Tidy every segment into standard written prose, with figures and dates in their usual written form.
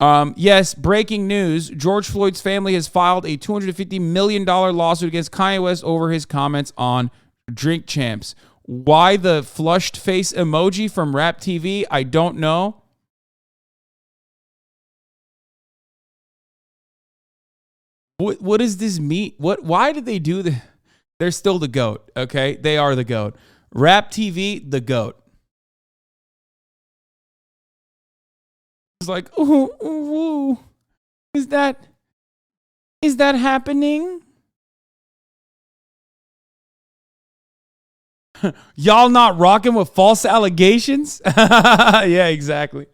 Yes, breaking news. George Floyd's family has filed a $250 million lawsuit against Kanye West over his comments on Drink Champs. Why the flushed face emoji from Rap TV? I don't know. What does this mean? Why did they do this? They're still the GOAT, okay? They are the GOAT. Rap TV, the GOAT. It's like, ooh, ooh, ooh. Is that happening? Y'all not rocking with false allegations? Yeah, exactly.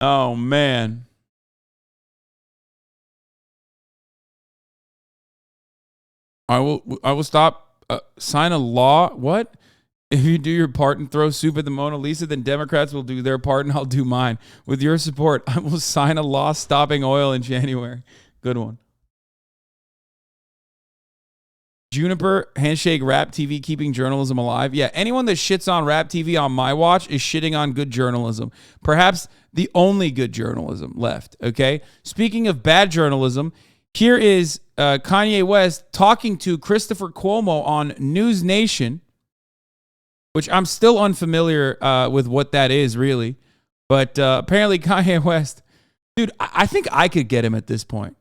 Oh, man. I will stop. Sign a law. What? If you do your part and throw soup at the Mona Lisa, then Democrats will do their part and I'll do mine. With your support, I will sign a law stopping oil in January. Good one. Juniper, handshake, Rap TV, keeping journalism alive. Yeah, anyone that shits on Rap TV on my watch is shitting on good journalism. Perhaps the only good journalism left, okay? Speaking of bad journalism, here is Kanye West talking to Christopher Cuomo on News Nation, which I'm still unfamiliar with what that is, really. But apparently Kanye West, dude, I think I could get him at this point.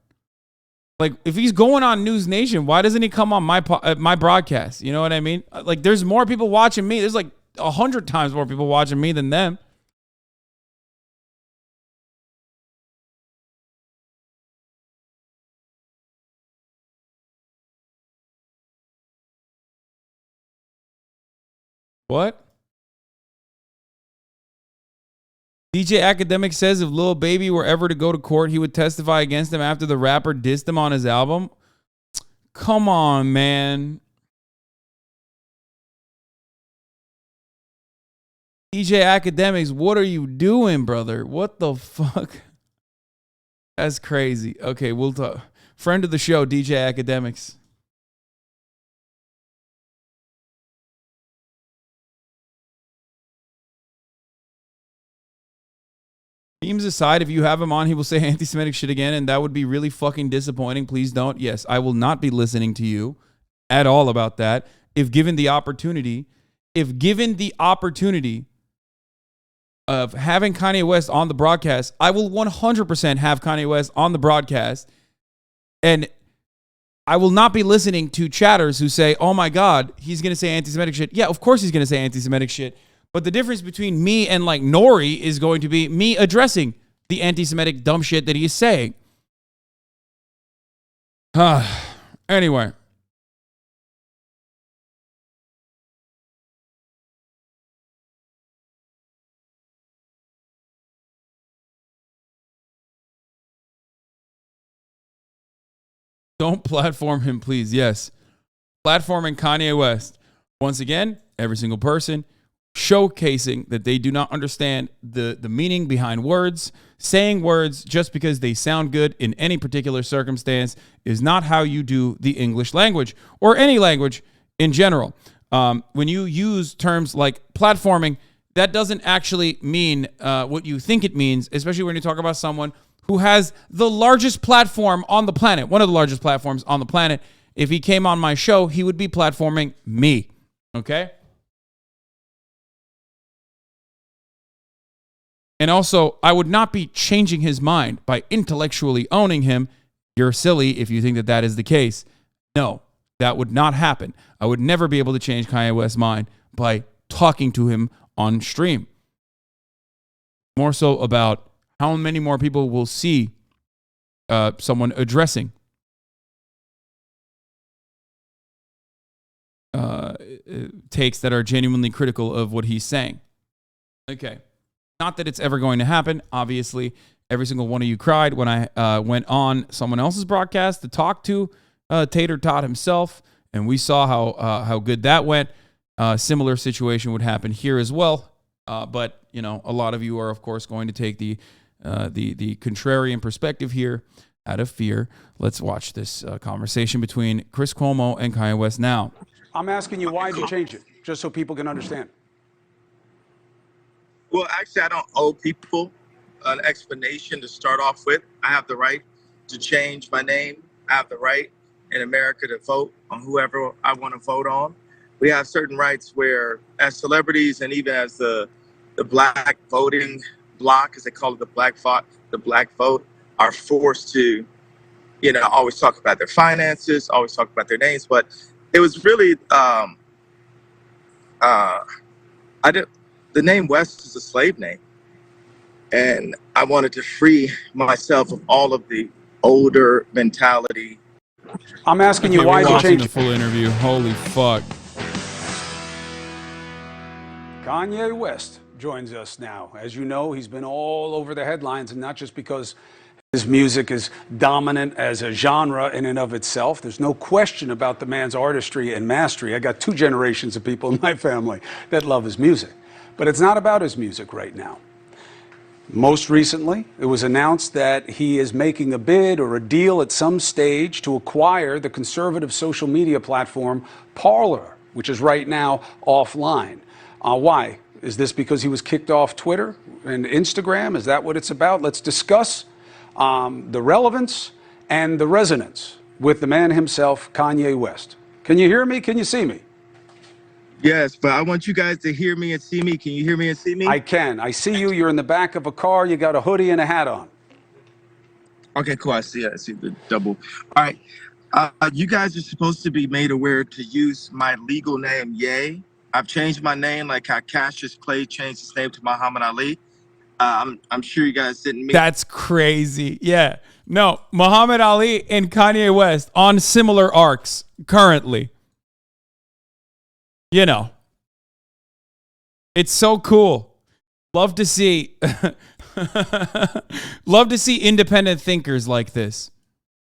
Like, if he's going on News Nation, why doesn't he come on my broadcast? You know what I mean? Like, there's more people watching me. There's like 100 times more people watching me than them. What? DJ Academic says if Lil Baby were ever to go to court, he would testify against him after the rapper dissed him on his album. Come on, man. DJ Academics, what are you doing, brother? What the fuck? That's crazy. Okay, we'll talk. Friend of the show, DJ Academics. Memes aside, if you have him on, he will say anti-Semitic shit again, and that would be really fucking disappointing. Please don't. Yes, I will not be listening to you at all about that. If given the opportunity of having Kanye West on the broadcast, I will 100% have Kanye West on the broadcast, and I will not be listening to chatters who say, oh my God, he's going to say anti-Semitic shit. Yeah, of course he's going to say anti-Semitic shit. But the difference between me and like Nori is going to be me addressing the anti-Semitic dumb shit that he is saying. Anyway. Don't platform him, please. Yes. Platforming Kanye West. Once again, every single person showcasing that they do not understand the meaning behind words. Saying words just because they sound good in any particular circumstance is not how you do the English language or any language in general. When you use terms like platforming, that doesn't actually mean what you think it means, especially when you talk about someone who has the largest platform on the planet, one of the largest platforms on the planet. If he came on my show, he would be platforming me. Okay? And also, I would not be changing his mind by intellectually owning him. You're silly if you think that that is the case. No, that would not happen. I would never be able to change Kanye West's mind by talking to him on stream. More so about how many more people will see someone addressing takes that are genuinely critical of what he's saying. Okay. Not that it's ever going to happen. Obviously, every single one of you cried when I went on someone else's broadcast to talk to Tater Tot himself, and we saw how good that went. Similar situation would happen here as well. But you know, a lot of you are, of course, going to take the contrarian perspective here out of fear. Let's watch this conversation between Chris Cuomo and Kanye West now. I'm asking you, why did you change it? Just so people can understand. Well, actually, I don't owe people an explanation to start off with. I have the right to change my name. I have the right in America to vote on whoever I want to vote on. We have certain rights where, as celebrities and even as the black voting bloc, as they call it, the black vote, are forced to, always talk about their finances, always talk about their names. But it was really, I did. The name West is a slave name, and I wanted to free myself of all of the older mentality. I'm asking Okay, you, why we're did you watching change the it? full interview. Holy fuck. Kanye West joins us now. As you know, he's been all over the headlines, and not just because his music is dominant as a genre in and of itself. There's no question about the man's artistry and mastery. I got 2 generations of people in my family that love his music. But it's not about his music right now. Most recently, it was announced that he is making a bid or a deal at some stage to acquire the conservative social media platform Parler, which is right now offline. Why? Is this because he was kicked off Twitter and Instagram? Is that what it's about? Let's discuss the relevance and the resonance with the man himself, Kanye West. Can you hear me? Can you see me? Yes, but I want you guys to hear me and see me. Can you hear me and see me? I can. I see you. You're in the back of a car. You got a hoodie and a hat on. Okay, cool. I see it. I see the double. All right. You guys are supposed to be made aware to use my legal name, Ye. I've changed my name like how Cassius Clay changed his name to Muhammad Ali. I'm sure you guys didn't meet. That's crazy. Yeah. No, Muhammad Ali and Kanye West on similar arcs currently. It's so cool. Love to see love to see independent thinkers like this.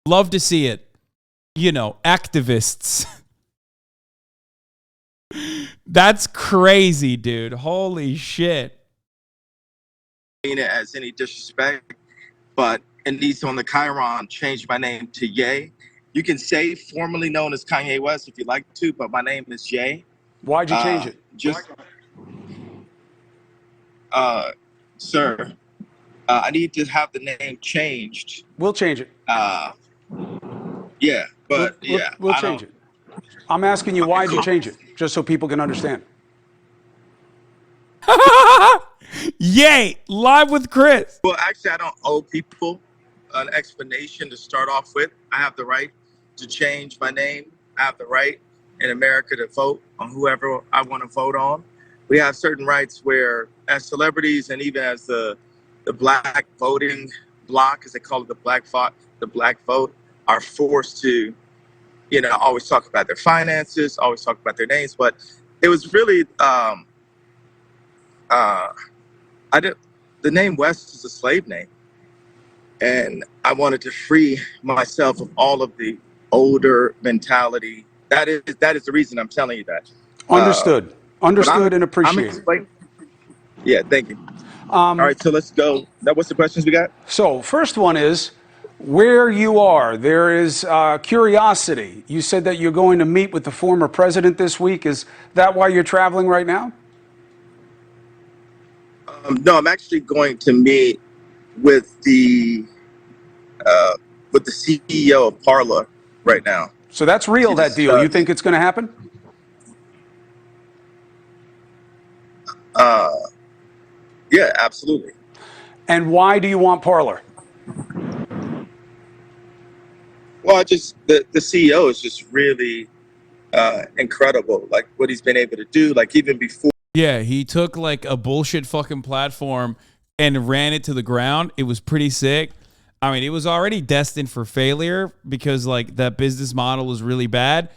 Love to see it. Activists. That's crazy, dude. Holy shit. It as any disrespect, but at least on the Chiron, changed my name to Ye. You can say formerly known as Kanye West if you like to, but my name is Ye. Why'd you change it? Sir, I need to have the name changed. We'll change it. Yeah, but We'll change it. I'm asking you, why'd you change it? Just so people can understand. Yay! Live with Chris. Well, actually, I don't owe people an explanation to start off with. I have the right to change my name. I have the right in America to vote on whoever I want to vote on. We have certain rights where, as celebrities and even as the black voting bloc, as they call it, the black vote, are forced to, always talk about their finances, always talk about their names. But it was really, the name West is a slave name, and I wanted to free myself of all of the older mentality. That is the reason I'm telling you that. Understood. Understood and appreciated. Yeah, thank you. All right, so let's go. Now, what's the questions we got? So, first one is, where you are, there is curiosity. You said that you're going to meet with the former president this week. Is that why you're traveling right now? No, I'm actually going to meet with the CEO of Parler right now. So that's real, that deal. You think it's going to happen? Yeah, absolutely. And why do you want Parler? Well, the CEO is just really incredible. Like what he's been able to do. Like even before. Yeah, he took like a bullshit fucking platform and ran it to the ground. It was pretty sick. I mean, it was already destined for failure because like that business model was really bad.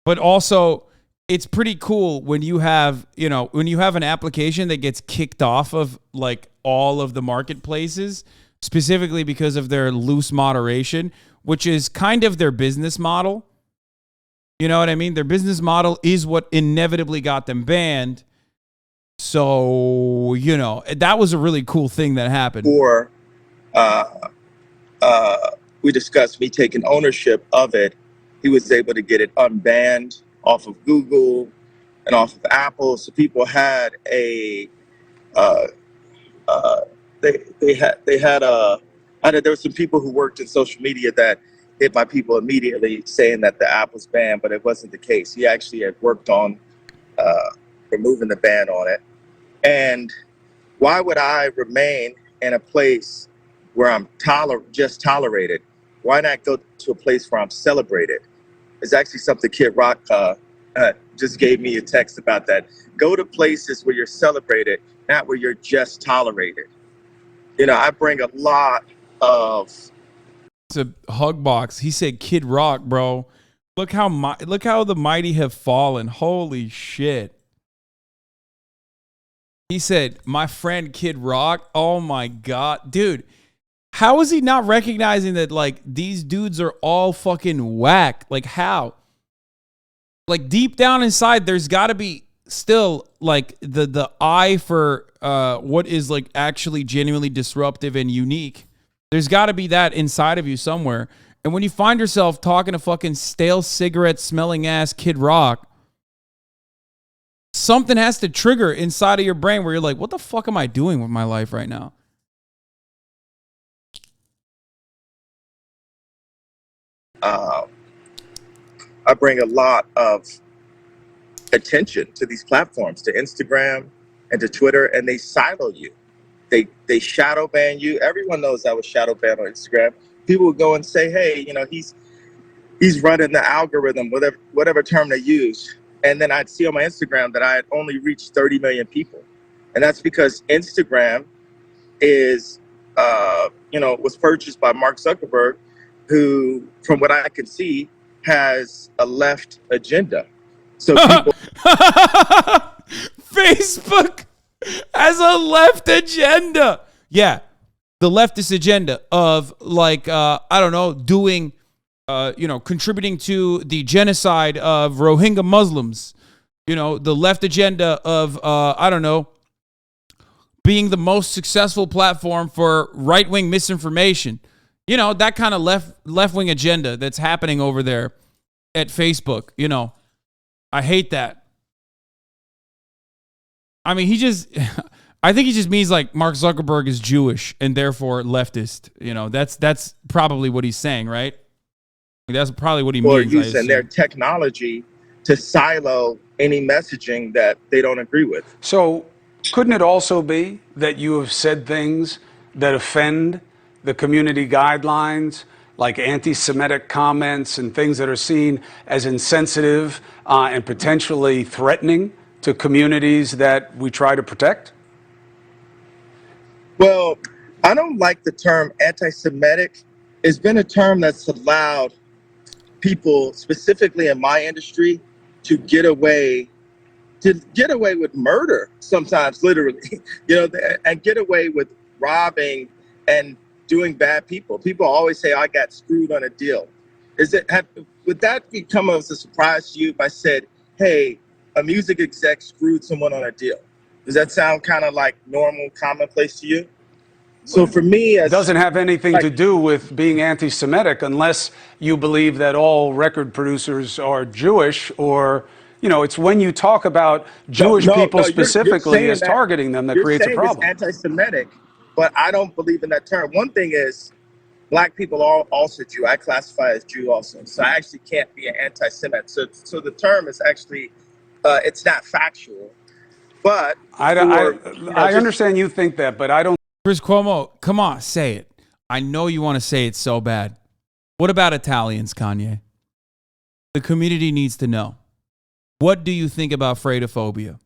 But also, it's pretty cool when you have, when you have an application that gets kicked off of like all of the marketplaces, specifically because of their loose moderation, which is kind of their business model. You know what I mean? Their business model is what inevitably got them banned. So, that was a really cool thing that happened. Or we discussed me taking ownership of it. He was able to get it unbanned off of Google and off of Apple. So people had a uh, uh, there were some people who worked in social media that hit my people immediately saying that the app was banned, but it wasn't the case. He actually had worked on removing the ban on it. And why would I remain in a place where I'm just tolerated? Why not go to a place where I'm celebrated? It's actually something Kid Rock just gave me a text about that. Go to places where you're celebrated, not where you're just tolerated. I bring a lot of. It's a hug box. He said, "Kid Rock, bro. Look how the mighty have fallen. Holy shit." He said, "My friend Kid Rock. Oh my god, dude. How is he not recognizing that like these dudes are all fucking whack? Like how? Like deep down inside, there's got to be still like the eye for what is like actually genuinely disruptive and unique. There's got to be that inside of you somewhere. And when you find yourself talking to fucking stale cigarette smelling ass Kid Rock, something has to trigger inside of your brain where you're like, what the fuck am I doing with my life right now?" I bring a lot of attention to these platforms, to Instagram and to Twitter, and they silo you. They shadow ban you. Everyone knows I was shadow banned on Instagram. People would go and say, "Hey, he's running the algorithm," whatever term they use. And then I'd see on my Instagram that I had only reached 30 million people, and that's because Instagram is, was purchased by Mark Zuckerberg, who, from what I can see, has a left agenda. So people. Facebook has a left agenda. Yeah, the leftist agenda of like I don't know, doing contributing to the genocide of Rohingya Muslims. The left agenda of I don't know, being the most successful platform for right-wing misinformation. That kind of left-wing agenda that's happening over there at Facebook. I hate that. I mean, I think he just means like Mark Zuckerberg is Jewish and therefore leftist. That's probably what he's saying, right? That's probably what he means. Or using their technology to silo any messaging that they don't agree with. So couldn't it also be that you have said things that offend the community guidelines, like anti-Semitic comments and things that are seen as insensitive and potentially threatening to communities that we try to protect? Well, I don't like the term anti-Semitic. It's been a term that's allowed people, specifically in my industry, to get away with murder sometimes, literally, and get away with robbing and doing bad people. People always say, "I got screwed on a deal." Would that become as a surprise to you if I said, "Hey, a music exec screwed someone on a deal"? Does that sound kind of like normal, commonplace to you? So for me, it doesn't have anything to do with being anti-Semitic unless you believe that all record producers are Jewish, or it's when you talk about Jewish people specifically as targeting them that creates a problem. It's anti-Semitic, but I don't believe in that term. One thing is, Black people are also Jew. I classify as Jew also, so I actually can't be an anti-Semite. So the term is actually, it's not factual. But I understand you think that, but I don't. Chris Cuomo, come on, say it. I know you want to say it so bad. What about Italians, Kanye? The community needs to know. What do you think about Fredophobia?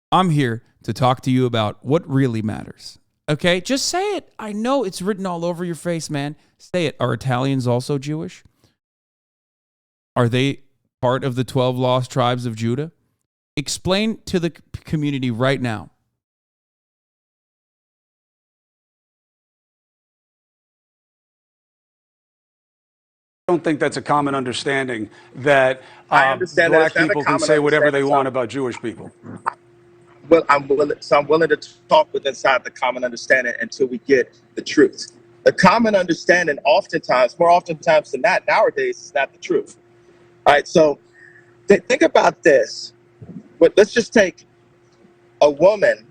I'm here to talk to you about what really matters. Okay, just say it. I know it's written all over your face, man. Say it. Are Italians also Jewish? Are they part of the 12 lost tribes of Judah? Explain to the community right now. I don't think that's a common understanding that Black people can say whatever they want about Jewish people. Well, I'm willing to talk with inside the common understanding until we get the truth. The common understanding more oftentimes than not, nowadays, is not the truth. All right, so think about this. But let's just take a woman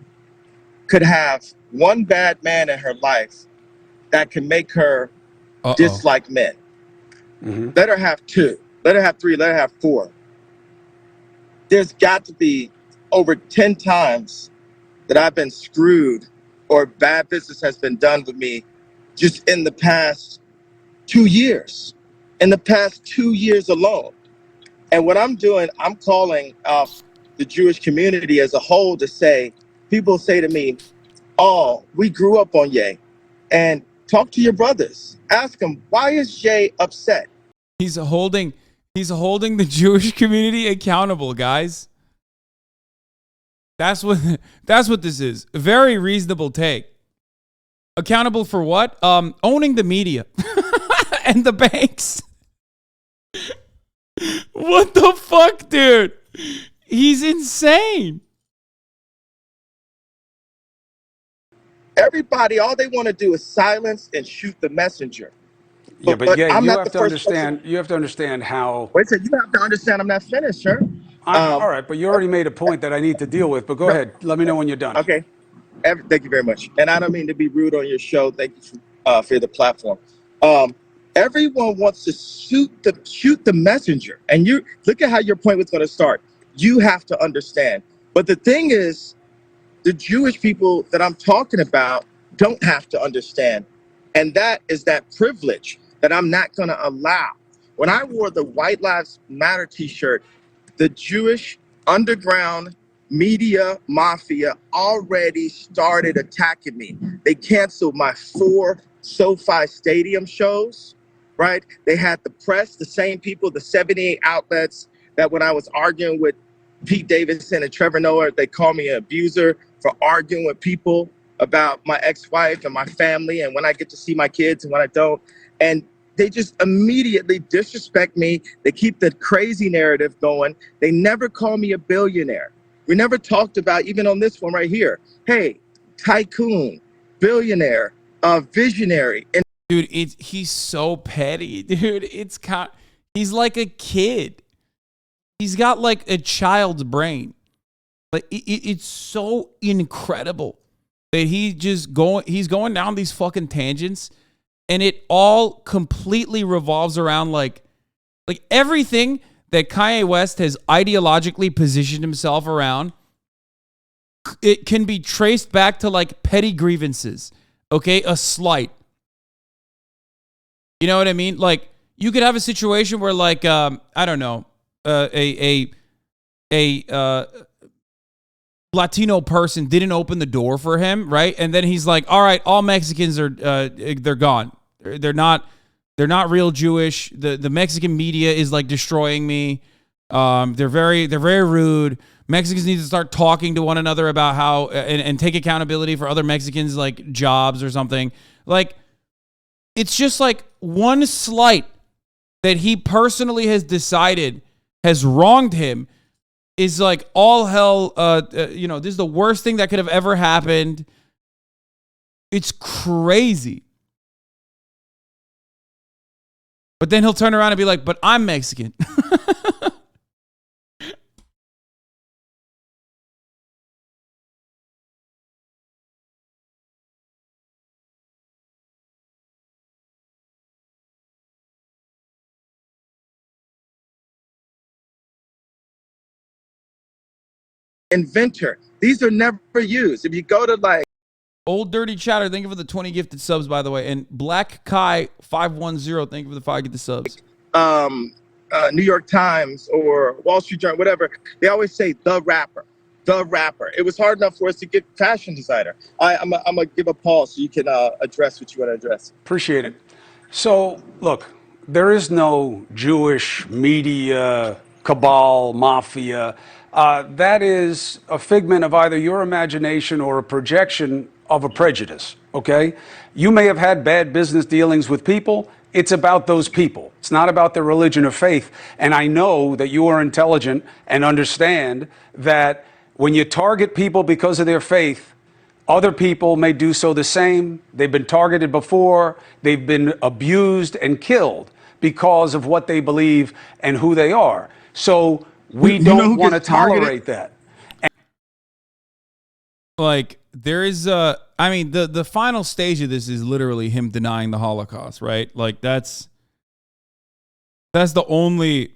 could have one bad man in her life that can make her dislike men. Let her have two, let her have three, let her have four. There's got to be over 10 times that I've been screwed or bad business has been done with me just in the past 2 years, in the past 2 years alone. And what I'm doing, I'm calling the Jewish community as a whole to say, people say to me, oh, we grew up on Ye. And talk to your brothers. Ask them, why is Ye upset? He's holding the Jewish community accountable, guys. That's what this is. A very reasonable take. Accountable for what? Owning the media and the banks. What the fuck, dude? He's insane. Everybody, all they want to do is silence and shoot the messenger. Yeah, but yeah, I'm you not have the to first understand. person. You have to understand how. Wait a second, you have to understand I'm not finished, sir. All right, but you already made a point that I need to deal with. But go ahead. Let me know when you're done. Okay. Thank you very much. And I don't mean to be rude on your show. Thank you for the platform. Everyone wants to shoot the messenger. And you look at how your point was going to start. You have to understand. But the thing is, the Jewish people that I'm talking about don't have to understand. And that is that privilege that I'm not going to allow. When I wore the White Lives Matter t-shirt, the Jewish underground media mafia already started attacking me. They canceled my 4 SoFi Stadium shows, right? They had the press, the same people, the 78 outlets that when I was arguing with Pete Davidson and Trevor Noah, they called me an abuser for arguing with people about my ex-wife and my family and when I get to see my kids and when I don't. And they just immediately disrespect me. They keep the crazy narrative going. They never call me a billionaire. We never talked about, even on this one right here, hey, tycoon, billionaire, visionary. And dude, he's so petty, dude. He's like a kid. He's got like a child's brain. Like it's so incredible that he's going down these fucking tangents, and it all completely revolves around like everything that Kanye West has ideologically positioned himself around. It can be traced back to like petty grievances, okay, a slight. You know what I mean? Like you could have a situation where like I don't know, a Latino person didn't open the door for him, right? And then he's like, "All right, all Mexicans are they're gone. They're not real Jewish. The Mexican media is like destroying me. They're very rude. Mexicans need to start talking to one another about how and take accountability for other Mexicans like jobs or something. Like it's just like one slight that he personally has decided has wronged him is like all hell, this is the worst thing that could have ever happened. It's crazy. But then he'll turn around and be like, but I'm Mexican. inventor. These are never used. If you go to like Old Dirty Chatter, thank you for the 20 gifted subs, by the way. And Black Kai 510, thank you for the 5 gifted subs. New York Times or Wall Street Journal, whatever, they always say the rapper. The rapper. It was hard enough for us to get fashion designer. I'm gonna give a pause so you can address what you want to address. Appreciate it. So, look, there is no Jewish media cabal, mafia. That is a figment of either your imagination or a projection of a prejudice, okay? You may have had bad business dealings with people. It's about those people. It's not about their religion or faith. And I know that you are intelligent and understand that when you target people because of their faith, other people may do so the same. They've been targeted before. They've been abused and killed because of what they believe and who they are. So we don't want to tolerate that. like there is I mean the final stage of this is literally him denying the Holocaust, right? Like that's the only,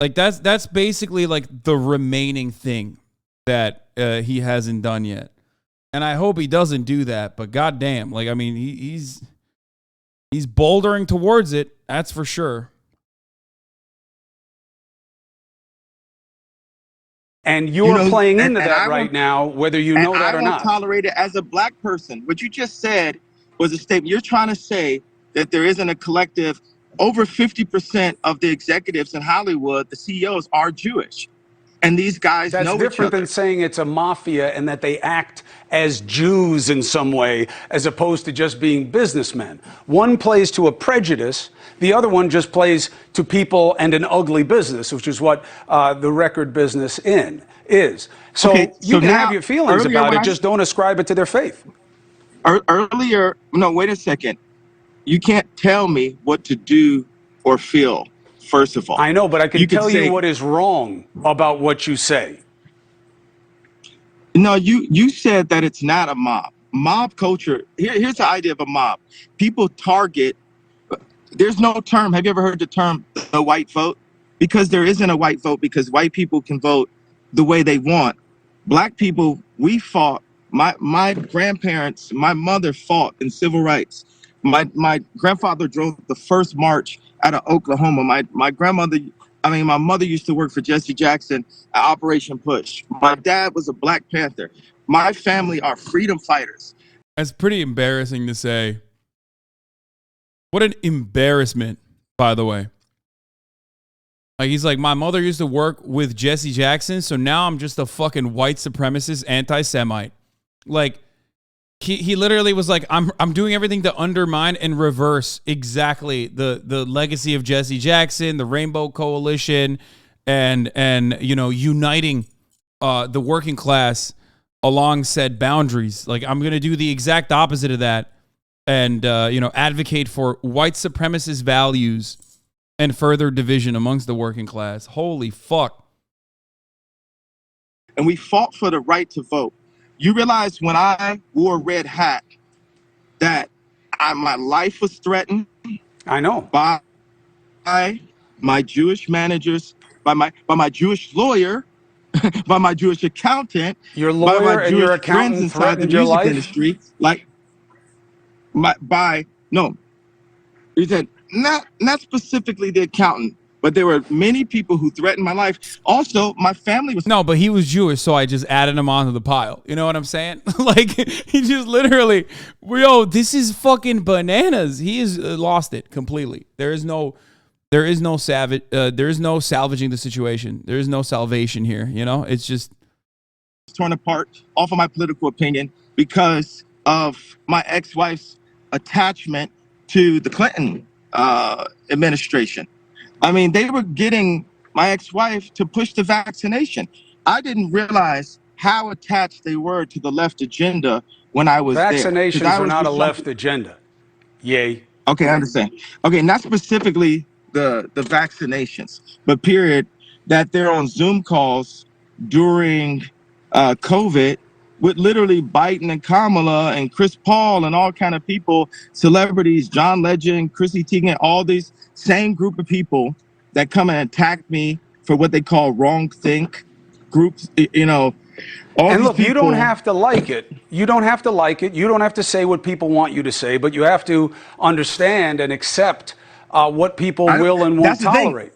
like that's basically like the remaining thing that he hasn't done yet. And I hope he doesn't do that, but goddamn, like I mean he's bouldering towards it, that's for sure. And you're playing into and that right now, whether you and know that I or won't not. tolerate it as a black person. What you just said was a statement. You're trying to say that there isn't a collective. Over 50% of the executives in Hollywood, the CEOs, are Jewish. And these guys That's know each different other. than saying it's a mafia and that they act as Jews in some way, as opposed to just being businessmen. One plays to a prejudice, the other one just plays to people and an ugly business, which is what the record business is. So, Okay, you can now, have your feelings earlier about when it, just don't ascribe it to their faith. No, wait a second. You can't tell me what to do or feel, first of all. I know, but I can You could tell you say, what is wrong about what you say. no, you said that it's not a mob. Mob culture, here's the idea of a mob. People target, there's no term. Have you ever heard the term the white vote? Because there isn't a white vote, because white people can vote the way they want. Black people, we fought. My grandparents, my mother fought in civil rights. My grandfather drove the first march out of Oklahoma. My mother used to work for Jesse Jackson at Operation Push. My dad was a Black Panther. My family are freedom fighters. That's pretty embarrassing to say. What an embarrassment, by the way. Like he's like, my mother used to work with Jesse Jackson, so now I'm just a fucking white supremacist anti-Semite. Like he literally was like, I'm doing everything to undermine and reverse exactly the legacy of Jesse Jackson, the Rainbow Coalition, and uniting the working class along said boundaries. Like I'm gonna do the exact opposite of that, and advocate for white supremacist values and further division amongst the working class. Holy fuck. And we fought for the right to vote. You realize when I wore a red hat that my life was threatened? I know. By my Jewish managers, by my Jewish lawyer, by my Jewish accountant, Your by lawyer my and Jewish your friends accountant inside the threatened your music life? industry. You said not specifically the accountant, but there were many people who threatened my life. Also, my family was. No, but he was Jewish, so I just added him onto the pile. You know what I'm saying? Like, he just literally, this is fucking bananas. He has lost it completely. There is no salvaging the situation. There is no salvation here. It's just torn apart off of my political opinion because of my ex-wife's attachment to the Clinton administration. I mean, they were getting my ex-wife to push the vaccination. I didn't realize how attached they were to the left agenda when I was there. Vaccinations are not a left agenda. Yay. Okay, I understand. Okay, not specifically the vaccinations, but period, that they're on Zoom calls during COVID with literally Biden and Kamala and Chris Paul and all kind of people, celebrities, John Legend, Chrissy Teigen, all these same group of people that come and attack me for what they call wrong think groups, all And these look, you people. don't have to like it. You don't have to like it. You don't have to say what people want you to say, but you have to understand and accept what people will and won't tolerate.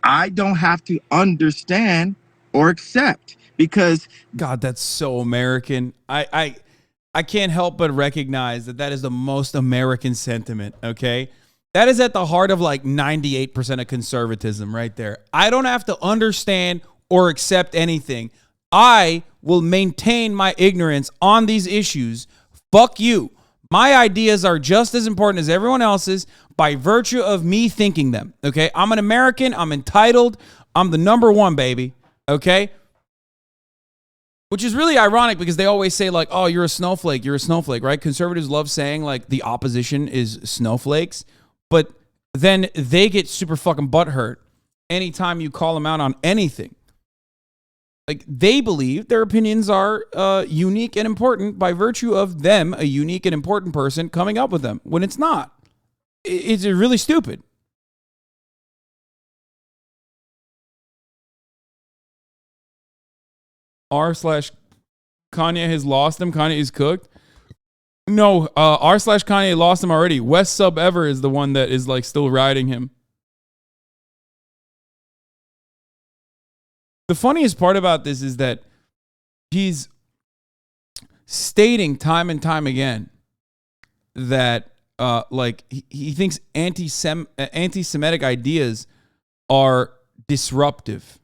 I don't have to understand or accept because God, that's so American. I can't help but recognize that is the most American sentiment, okay? That is at the heart of like 98% of conservatism right there. I don't have to understand or accept anything. I will maintain my ignorance on these issues. Fuck you. My ideas are just as important as everyone else's by virtue of me thinking them, okay? I'm an American. I'm entitled. I'm the number one, baby, okay? Which is really ironic because they always say like, oh, you're a snowflake, right? Conservatives love saying like the opposition is snowflakes, but then they get super fucking butthurt anytime you call them out on anything. Like, they believe their opinions are unique and important by virtue of them, a unique and important person, coming up with them, when it's not. It's really stupid. r/Kanye has lost him. Kanye is cooked. No, r/Kanye lost him already. West Sub Ever is the one that is like still riding him. The funniest part about this is that he's stating time and time again that like he thinks anti-Semitic ideas are disruptive,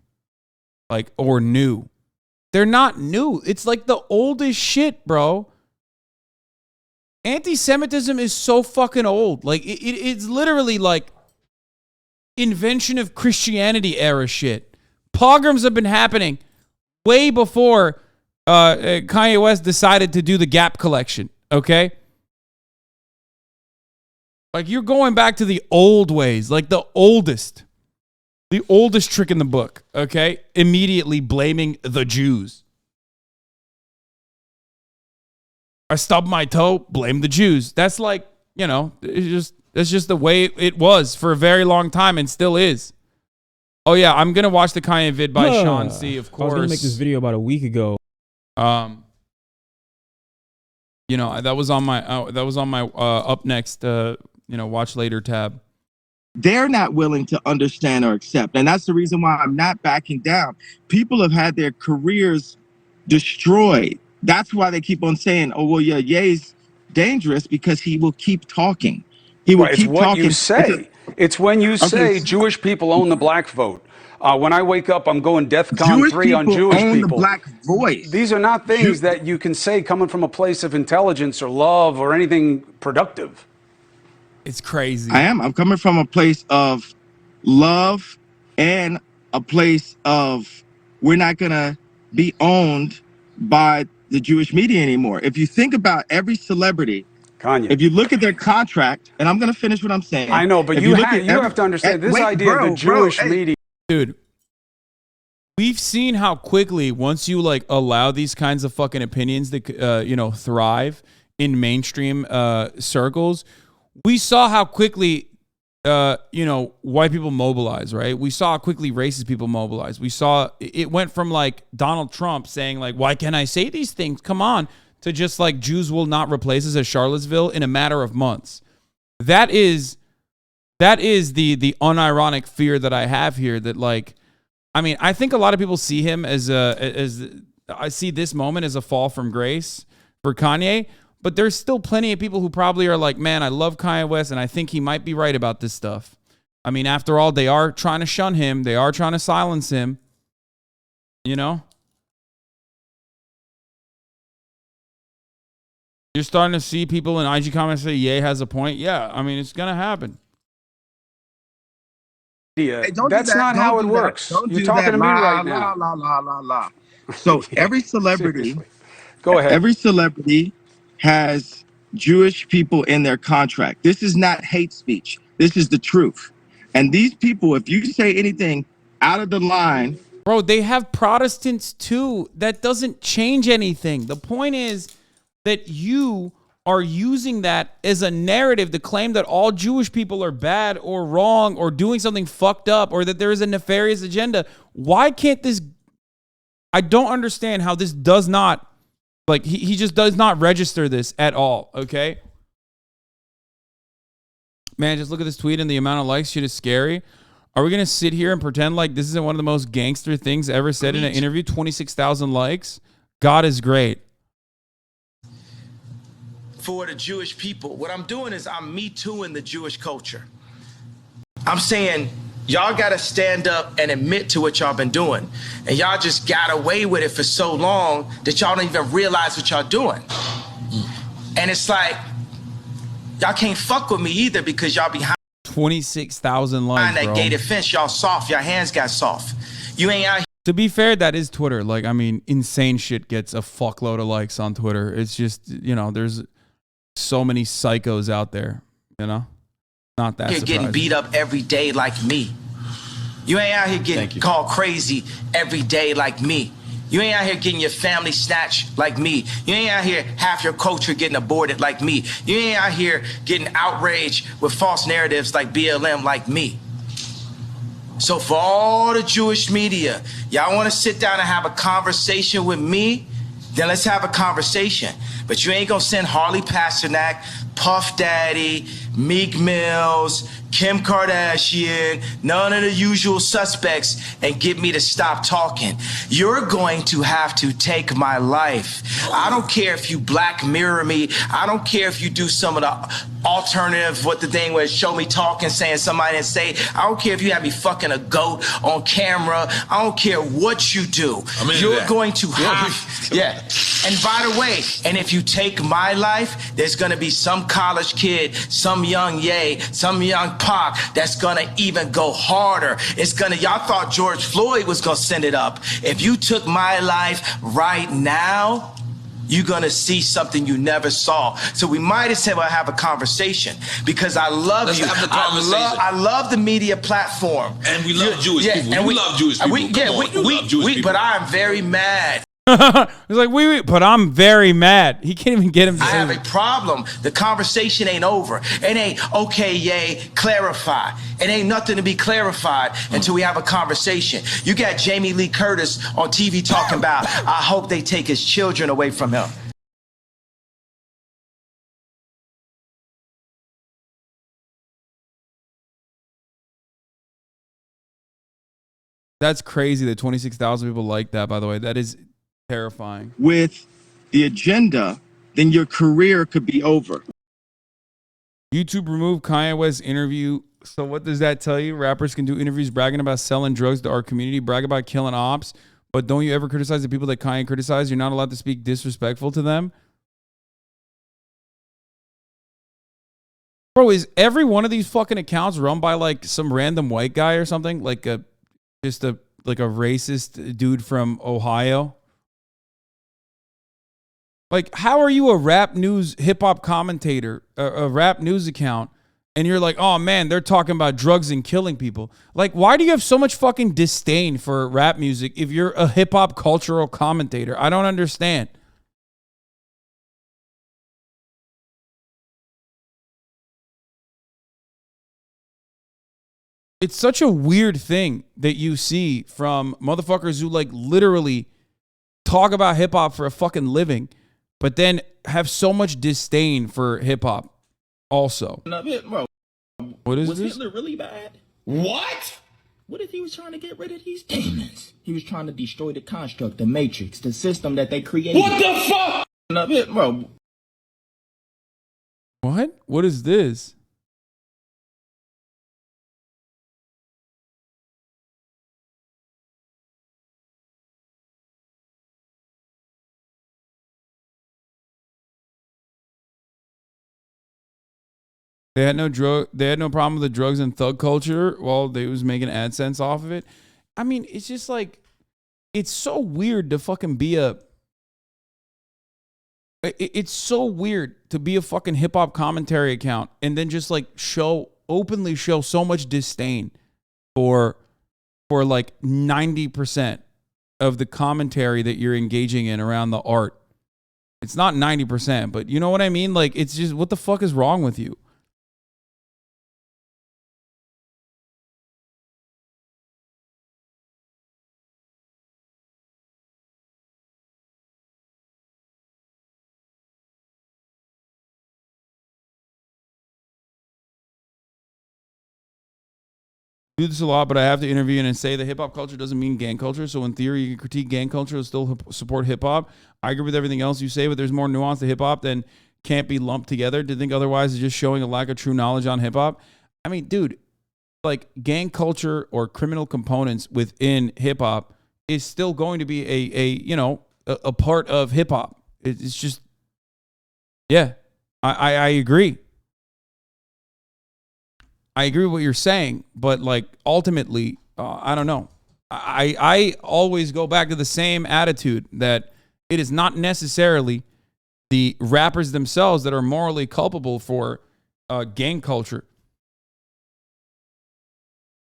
like, or new. They're not new. It's like the oldest shit, bro. Anti-Semitism is so fucking old. Like it's literally like invention of Christianity era shit. Pogroms have been happening way before Kanye West decided to do the Gap collection, okay? Like, you're going back to the old ways, like the oldest trick in the book, okay? Immediately blaming the Jews. I stubbed my toe, blame the Jews. That's like, you know, that's just the way it was for a very long time and still is. Oh yeah, I'm gonna watch the Kanye vid by Sean C. Of course, I was gonna make this video about a week ago. You know, that was on my up next watch later tab. They're not willing to understand or accept, and that's the reason why I'm not backing down. People have had their careers destroyed. That's why they keep on saying, "Oh well, yeah, Ye's dangerous because he will keep talking. He will keep talking." You say. It's when you say Jewish people own the black vote. When I wake up, I'm going Defcon 3 on Jewish own people. The black voice. These are not things that you can say coming from a place of intelligence or love or anything productive. It's crazy. I'm coming from a place of love and a place of we're not going to be owned by the Jewish media anymore. If you think about every celebrity, Kanye. If you look at their contract, and I'm going to finish what I'm saying. I know, but you have to understand this idea of the Jewish media. Dude, we've seen how quickly, once you like allow these kinds of fucking opinions to thrive in mainstream circles, we saw how quickly white people mobilize, right? We saw how quickly racist people mobilize. We saw it went from like Donald Trump saying like, why can't I say these things? Come on. To just like Jews will not replace us at Charlottesville in a matter of months. That is the unironic fear that I have here. That like, I mean, I think a lot of people see him as I see this moment as a fall from grace for Kanye, but there's still plenty of people who probably are like, man, I love Kanye West and I think he might be right about this stuff. I mean, after all, they are trying to shun him. They are trying to silence him, you know? You're starting to see people in IG comments say, Ye has a point. Yeah, I mean, it's going to happen. Yeah, hey, that's not how it works. You're talking to me right now. So every celebrity, go ahead. Every celebrity has Jewish people in their contract. This is not hate speech. This is the truth. And these people, if you say anything out of the line. Bro, they have Protestants too. That doesn't change anything. The point is that you are using that as a narrative to claim that all Jewish people are bad or wrong or doing something fucked up or that there is a nefarious agenda. Why can't this... I don't understand how this does not... Like, he just does not register this at all, okay? Man, just look at this tweet and the amount of likes. Shit is scary. Are we going to sit here and pretend like this isn't one of the most gangster things ever said in an interview? 26,000 likes? God is great. For the Jewish people, what I'm doing is I'm Me Tooing the Jewish culture. I'm saying y'all got to stand up and admit to what y'all been doing. And y'all just got away with it for so long that y'all don't even realize what y'all doing. And it's like, y'all can't fuck with me either because y'all behind 26,000 likes, behind that bro. gated fence. Y'all soft. Your hands got soft. You ain't out here. To be fair, that is Twitter. Like, I mean, insane shit gets a fuckload of likes on Twitter. It's just, you know, there's so many psychos out there, you know? Not that surprising. Getting beat up every day like me. You ain't out here getting called crazy every day like me. You ain't out here getting your family snatched like me. You ain't out here half your culture getting aborted like me. You ain't out here getting outraged with false narratives like BLM like me. So for all the Jewish media, y'all want to sit down and have a conversation with me? Then let's have a conversation. But you ain't gonna send Harley Pasternak, Puff Daddy, Meek Mills, Kim Kardashian, none of the usual suspects, and get me to stop talking. You're going to have to take my life. I don't care if you Black Mirror me. I don't care if you do some of the alternative, what the thing was, show me talking, saying somebody didn't say. I don't care if you have me fucking a goat on camera. I don't care what you do. You're going to have, yeah. And by the way, and if you take my life, there's gonna be some college kid, some young Ye, some young Pac that's gonna even go harder. It's gonna, y'all thought George Floyd was gonna send it up. If you took my life right now, you're gonna see something you never saw. So we might as well have a conversation, because I love Let's you. have the conversation. I love the media platform. And we love Jewish people. And we love Jewish people. You love Jewish people. But I'm very mad. He's like, but I'm very mad. He can't even get him to I say have it. a problem. The conversation ain't over. It ain't, okay, yay, clarify. It ain't nothing to be clarified until we have a conversation. You got Jamie Lee Curtis on TV talking about, I hope they take his children away from him. That's crazy that 26,000 people like that, by the way. That is terrifying. With the agenda, then your career could be over. YouTube removed Kanye West's interview. So what does that tell you? Rappers can do interviews bragging about selling drugs to our community, brag about killing ops, but don't you ever criticize the people that Kanye criticized? You're not allowed to speak disrespectful to them? Bro, is every one of these fucking accounts run by like some random white guy or something? Like a racist dude from Ohio? Like, how are you a rap news hip hop commentator, a rap news account, and you're like, oh man, they're talking about drugs and killing people? Like, why do you have so much fucking disdain for rap music if you're a hip hop cultural commentator? I don't understand. It's such a weird thing that you see from motherfuckers who like literally talk about hip hop for a fucking living, but then have so much disdain for hip hop also. Bro, What is was this? Hitler really bad? What? What if he was trying to get rid of these demons? He was trying to destroy the construct, the matrix, the system that they created. What the fuck? Bro. What? What is this? They had no problem with the drugs and thug culture while they was making AdSense off of it. I mean, it's just like, it's so weird to fucking be it's so weird to be a fucking hip hop commentary account and then just like openly show so much disdain for like 90% of the commentary that you're engaging in around the art. It's not 90%, but you know what I mean? Like, it's just, what the fuck is wrong with you? Do this a lot, but I have to intervene and say that hip hop culture doesn't mean gang culture. So in theory, you can critique gang culture and still support hip hop. I agree with everything else you say, but there's more nuance to hip hop than can't be lumped together. To think otherwise is just showing a lack of true knowledge on hip hop. I mean, dude, like gang culture or criminal components within hip hop is still going to be a part of hip hop. It's just, yeah, I agree. I agree with what you're saying, but like ultimately, I don't know. I always go back to the same attitude that it is not necessarily the rappers themselves that are morally culpable for gang culture.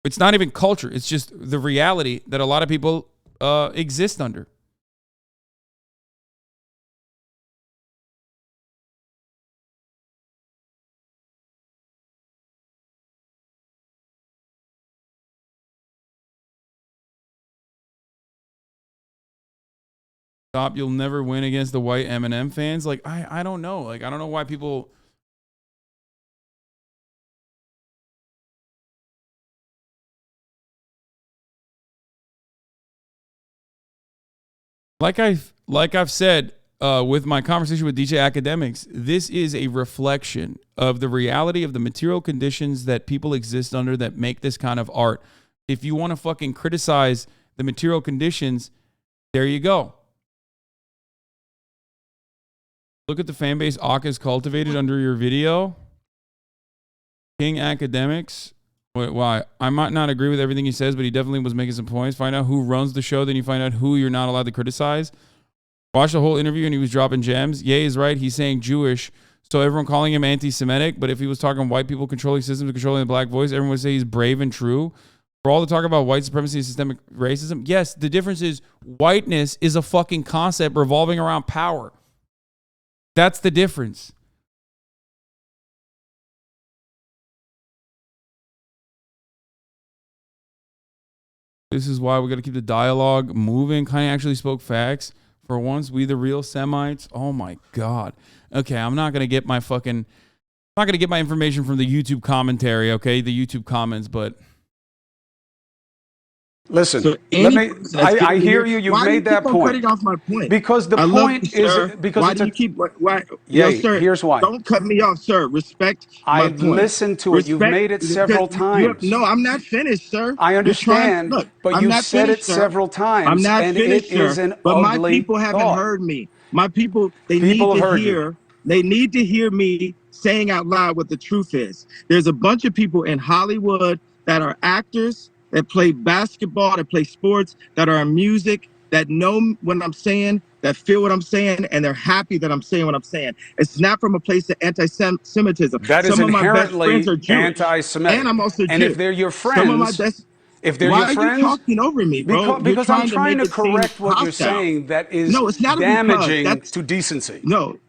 It's not even culture. It's just the reality that a lot of people exist under. Stop, you'll never win against the white Eminem fans. Like, I don't know. Like, I don't know why people. Like I've said with my conversation with DJ Academics, this is a reflection of the reality of the material conditions that people exist under that make this kind of art. If you want to fucking criticize the material conditions, there you go. Look at the fan base Aka's cultivated under your video. King Academics. Why? I might not agree with everything he says, but he definitely was making some points. Find out who runs the show, then you find out who you're not allowed to criticize. Watch the whole interview and he was dropping gems. Ye is right. He's saying Jewish. So everyone calling him anti-Semitic, but if he was talking white people controlling systems and controlling the black voice, everyone would say he's brave and true. For all the talk about white supremacy and systemic racism, yes, the difference is whiteness is a fucking concept revolving around power. That's the difference. This is why we got to keep the dialogue moving. Kanye actually spoke facts. For once, we the real Semites. Oh my God. Okay, I'm not going to get my information from the YouTube commentary, okay? The YouTube comments, but listen, So I hear you. You've made that point. Cutting off my point. Because the point is because why it's do you keep why? Yeah, sir, here's why. Don't cut me off, sir. Respect my I've point. listened to it. You've made it several times. No, I'm not finished, sir. I understand, but you said it several times. I'm not and finished, it is sir. an But my ugly people haven't thought. heard me. My people, they People need have to heard hear. you. They need to hear me saying out loud what the truth is. There's a bunch of people in Hollywood that are actors, that play basketball, that play sports, that are in music, that know what I'm saying, that feel what I'm saying, and they're happy that I'm saying what I'm saying. It's not from a place of anti-Semitism. That is Some of my best inherently friends are Jewish, anti-Semitic. and I'm also And Jewish. if they're your Some of my friends, best. if they're Why your are friends, you talking over me, bro? because I'm trying to make it seem correct what you're hostile. saying that is No, it's not a damaging because. to decency. No,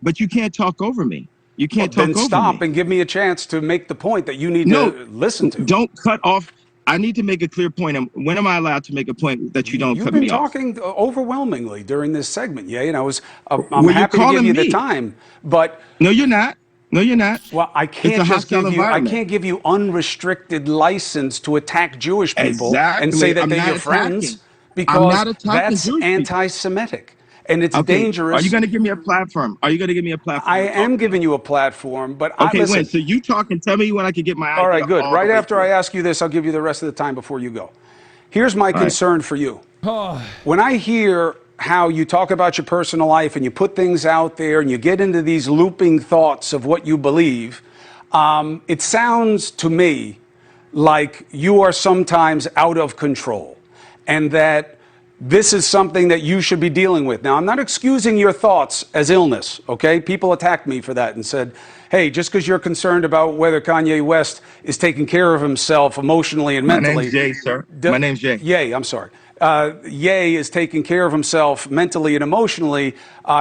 but you can't talk over me. You Well, can't then talk over stop me. and give me a chance to make the point that you need No, to listen to. don't cut off. I need to make a clear point. And when am I allowed to make a point that you don't You've cut been me off? talking overwhelmingly during this segment, yeah, and I'm Well, you're happy to give calling you the me. time, but No, you're not. No, you're not. well, I It's can't a just hostile give you I environment. can't give you unrestricted license to attack Jewish people and Exactly. say that I'm they're not your attacking. friends I'm because not attacking that's Jewish people. anti-Semitic and it's Okay. Are dangerous. you going to give me a platform? Are you going to give me a platform I to talk am to? giving you a platform, but Okay, when? listen. So you talk and tell me when I can get my All idea right, good. all the Right way after I through. ask you this, I'll give you the rest of the time before you go. Here's my All right. concern for you. When I hear how you talk about your personal life and you put things out there and you get into these looping thoughts of what you believe, it sounds to me like you are sometimes out of control and that this is something that you should be dealing with. Now, I'm not excusing your thoughts as illness, okay? People attacked me for that and said, hey, just because you're concerned about whether Kanye West is taking care of himself emotionally and My mentally. name's Jay, sir. My name's Jay. Ye, I'm sorry. Ye is taking care of himself mentally and emotionally.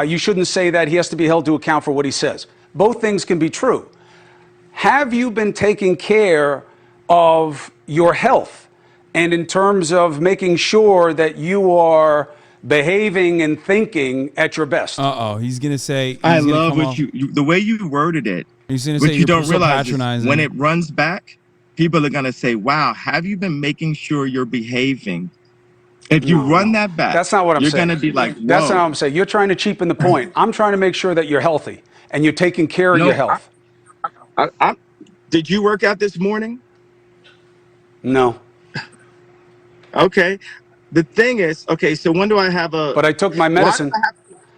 You shouldn't say that. He has to be held to account for what he says. Both things can be true. Have you been taking care of your health? And in terms of making sure that you are behaving and thinking at your best. He's gonna say. I love what the way you worded it. He's gonna What say you you're don't so realize is patronizing. when it runs back, people are gonna say, "Wow, have you been making sure you're behaving?" If you run that back, that's not what I'm you're saying. gonna be like, "Whoa." That's not what I'm saying. You're trying to cheapen the point. I'm trying to make sure that you're healthy and you're taking care of your health. Did you work out this morning? No. Okay. The thing is, okay, so when do I have a? But I took my medicine.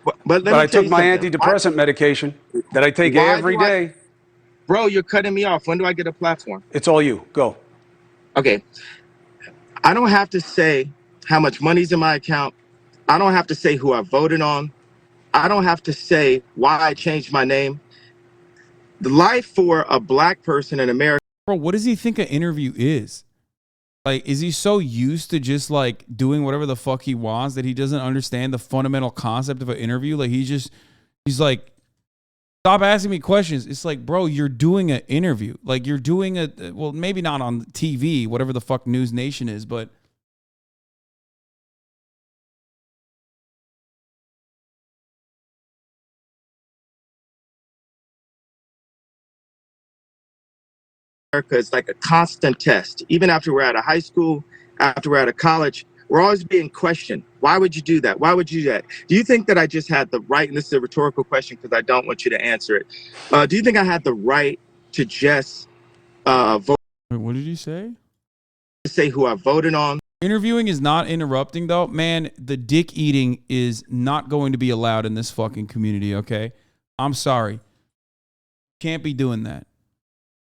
But I took my antidepressant medication that I take every day. Bro, you're cutting me off. When do I get a platform? It's all you. Go. Okay. I don't have to say how much money's in my account. I don't have to say who I voted on. I don't have to say why I changed my name. The life for a black person in America. Bro, what does he think an interview is? Like, is he so used to just like doing whatever the fuck he wants that he doesn't understand the fundamental concept of an interview? Like, he's like, stop asking me questions. It's like, bro, you're doing an interview. Like, you're doing well, maybe not on TV, whatever the fuck News Nation is, but America is like a constant test. Even after we're out of high school, after we're out of college, we're always being questioned. Why would you do that? Why would you do that? Do you think that I just had the right, and this is a rhetorical question because I don't want you to answer it. Do you think I had the right to just vote? Wait, what did you say? Say who I voted on? Interviewing is not interrupting, though. Man, the dick eating is not going to be allowed in this fucking community, okay? I'm sorry. Can't be doing that.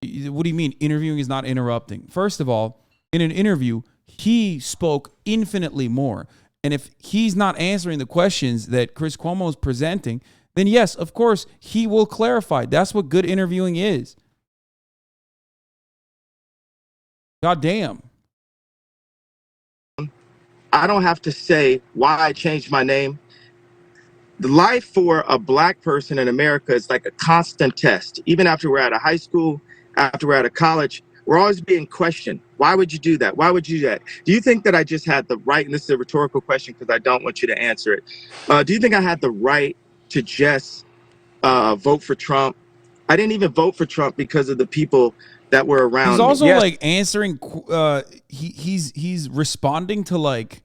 What do you mean interviewing is not interrupting? First of all, in an interview, he spoke infinitely more. And if he's not answering the questions that Chris Cuomo is presenting, then yes, of course, he will clarify. That's what good interviewing is. God damn. I don't have to say why I changed my name. The life for a black person in America is like a constant test. Even after we're out of high school, after we're out of college, we're always being questioned. Why would you do that? Why would you do that? Do you think that I just had the right, and this is a rhetorical question because I don't want you to answer it. Do you think I had the right to just vote for Trump? I didn't even vote for Trump because of the people that were around. He's also me. Yes. like answering, he's responding to like,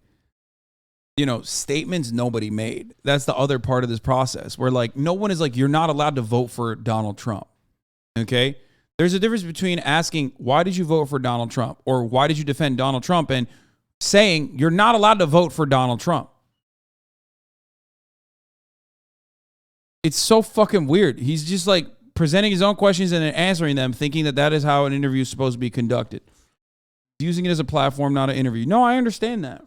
you know, statements nobody made. That's the other part of this process where like no one is like, you're not allowed to vote for Donald Trump. Okay. There's a difference between asking, why did you vote for Donald Trump? Or why did you defend Donald Trump? And saying you're not allowed to vote for Donald Trump. It's so fucking weird. He's just like presenting his own questions and then answering them, thinking that that is how an interview is supposed to be conducted. Using it as a platform, not an interview. No, I understand that.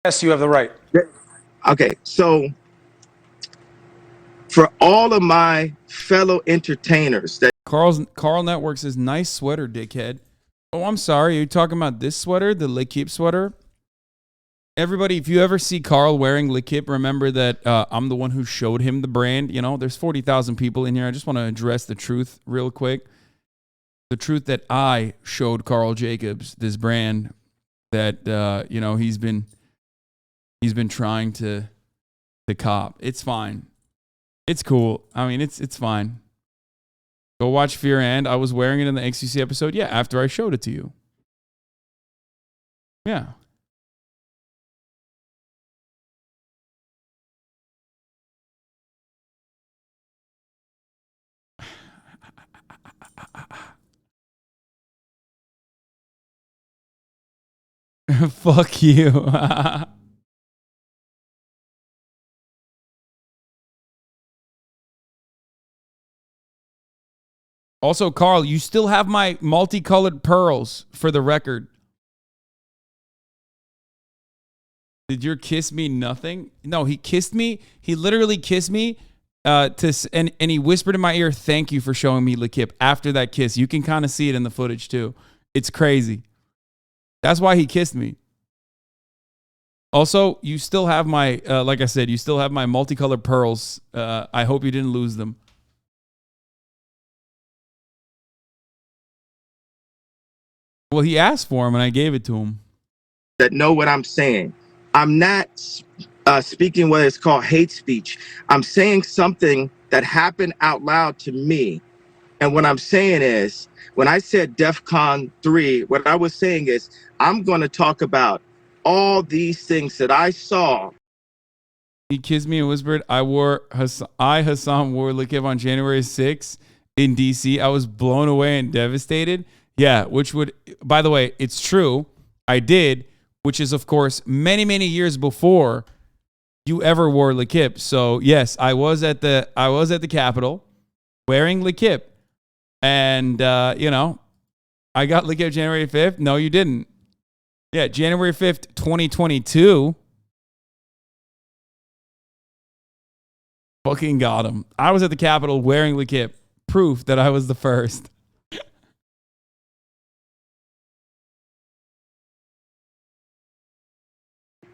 Yes, you have the right. Okay, so for all of my fellow entertainers that Carl Network says, nice sweater, dickhead. Oh, I'm sorry. Are you talking about this sweater, the L'Equipe sweater? Everybody, if you ever see Carl wearing L'Equipe, remember that I'm the one who showed him the brand. You know, there's 40,000 people in here. I just want to address the truth real quick. The truth that I showed Carl Jacobs this brand that, you know, he's been trying to cop. It's fine. It's cool. I mean, it's fine. Go watch Fear and. I was wearing it in the XQC episode. Yeah, after I showed it to you. Yeah. Fuck you. Also, Carl, you still have my multicolored pearls for the record. Did your kiss mean nothing? No, he kissed me. He literally kissed me and he whispered in my ear, thank you for showing me L'Equipe after that kiss. You can kind of see it in the footage too. It's crazy. That's why he kissed me. Also, you still have my, like I said, you still have my multicolored pearls. I hope you didn't lose them. Well, he asked for him and I gave it to him. that know what I'm saying. I'm not speaking what is called hate speech. I'm saying something that happened out loud to me. And what I'm saying is, when I said Defcon 3, what I was saying is, I'm going to talk about all these things that I saw. He kissed me and whispered, Hasan wore L'Equipe on January 6th in DC. I was blown away and devastated. Yeah, which would, by the way, it's true. I did, which is, of course, many, many years before you ever wore L'Equipe. So, yes, I was at the Capitol wearing L'Equipe. And, you know, I got L'Equipe January 5th. No, you didn't. Yeah, January 5th, 2022. Fucking got him. I was at the Capitol wearing L'Equipe. Proof that I was the first.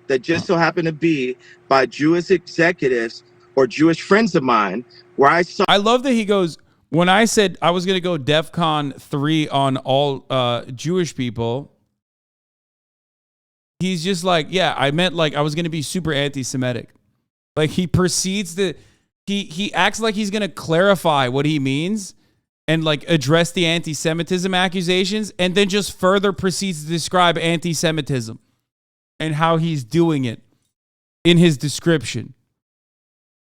That just so happened to be by Jewish executives or Jewish friends of mine, where I saw. I love that he goes, when I said I was going to go Defcon 3 on all Jewish people, he's just like, yeah, I meant like I was going to be super anti-Semitic. Like he proceeds to, he acts like he's going to clarify what he means. and like address the anti-Semitism accusations, and then just further proceeds to describe anti-Semitism and how he's doing it in his description,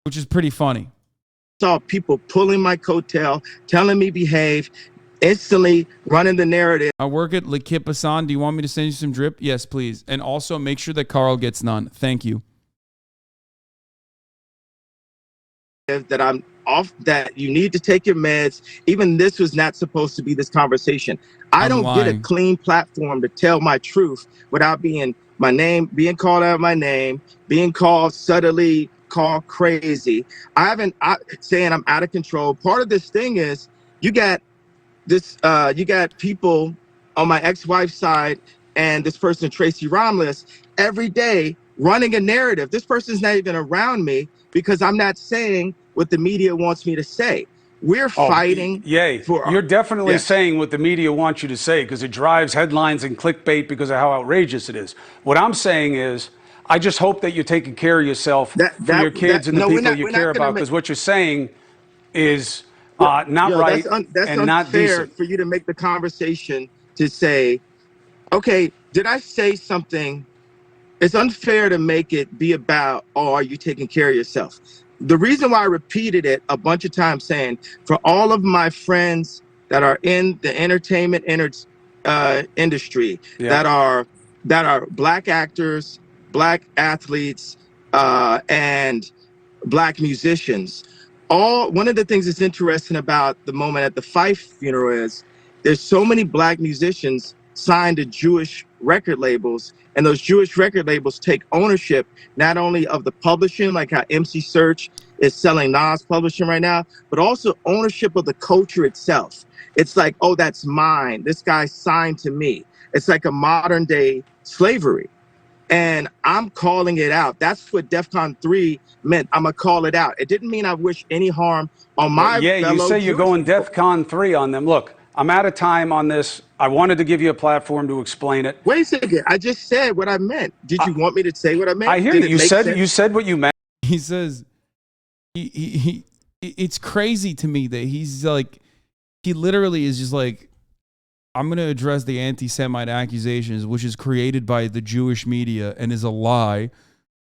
which is pretty funny. Saw people pulling my coattail, telling me behave, instantly running the narrative. I work at Le Kip Hassan. Do you want me to send you some drip? Yes, please. And also make sure that Carl gets none. Thank you. That I'm off, that you need to take your meds. Even this was not supposed to be this conversation. I don't get a clean platform to tell my truth without being being called out my name, being called subtly, called crazy. Saying I'm out of control. Part of this thing is you got people on my ex-wife's side and this person, Tracy Romulus, every day running a narrative. This person's not even around me because I'm not saying what the media wants me to say. We're fighting. You're definitely saying what the media wants you to say because it drives headlines and clickbait because of how outrageous it is. What I'm saying is, I just hope that you're taking care of yourself for your kids and the people you care about, because what you're saying is not right that's and not unfair decent. for you to make the conversation to say, okay, did I say something? It's unfair to make it be about, oh, are you taking care of yourself? The reason why I repeated it a bunch of times, saying for all of my friends that are in the entertainment industry, that are Black actors, Black athletes, and Black musicians. One of the things that's interesting about the moment at the Fife funeral is there's so many Black musicians signed to Jewish record labels, and those Jewish record labels take ownership not only of the publishing, like how MC Search is selling Nas publishing right now, but also ownership of the culture itself. It's like, oh, that's mine. This guy signed to me. It's like a modern day slavery. And I'm calling it out. That's what Defcon 3 meant. I'm going to call it out. It didn't mean I wish any harm on my fellow You say you're Jewish going people. Defcon 3 on them. Look, I'm out of time on this. I wanted to give you a platform to explain it. Wait a second. I just said what I meant. Did you want me to say what I meant? I hear you. You said what you meant. He says, it's crazy to me that he's like, he literally is just like, I'm going to address the anti-Semite accusations, which is created by the Jewish media and is a lie,